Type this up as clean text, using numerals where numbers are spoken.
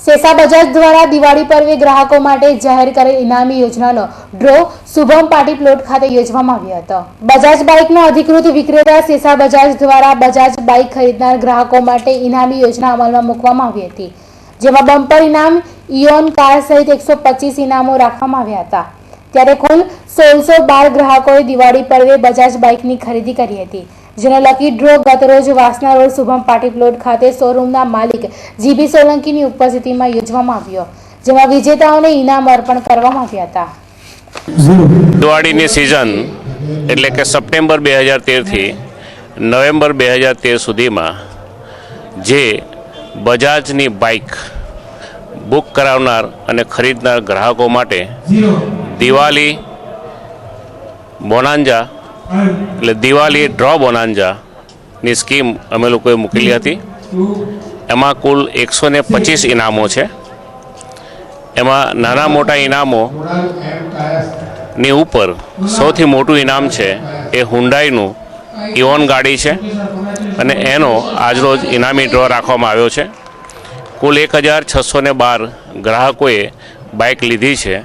સેસા બજાજ દ્વારા દિવાળી પર્વે ગ્રાહકો માટે જાહેર કરેલ ઇનામી યોજનાનો ડ્રો શુભમ પાર્ટી પ્લોટ ખાતે યોજવામાં આવ્યો હતો। બજાજ બાઇકના અધિકૃત વિક્રેતા સેસા બજાજ દ્વારા બજાજ બાઇક ખરીદનાર ગ્રાહકો માટે ઇનામી યોજના અમલમાં મૂકવામાં આવી હતી, જેમાં બમ્પર ઇનામ ઇઓન કાર સહિત 125 ઇનામો રાખવામાં આવ્યા હતા। ત્યારે કુલ 1612 ગ્રાહકોએ દિવાળી પર્વે બજાજ બાઇકની ખરીદી કરી હતી, જેનો લકી ડ્રો ગતરોજ વાસના રોડ શુભમ પાર્ટી પ્લોટ ખાતે શોરૂમના માલિક જીબી સોલંકીની ઉપસ્થિતિમાં યોજવામાં આવ્યો, જેમાં વિજેતાઓને ઇનામ અર્પણ કરવામાં આવ્યા હતા। દિવાળીની સિઝન એટલે કે સપ્ટેમ્બર 2013 થી નવેમ્બર 2013 સુધીમાં જે બજાજની બાઇક બુક કરાવનાર અને ખરીદનાર ગ્રાહકો માટે દિવાળી બોનાન્જા એટલે દિવાળી ડ્રો બોનાન્જાની સ્કીમ અમે લોકોએ મૂકેલી હતી। એમાં કુલ 125 ઇનામો છે। એમાં નાના મોટા ઇનામોની ઉપર સૌથી મોટું ઇનામ છે એ હુન્ડાઈનું ઇઓન ગાડી છે અને એનો આજરોજ ઇનામી ડ્રો રાખવામાં આવ્યો છે। કુલ 1612 ગ્રાહકોએ બાઇક લીધી છે।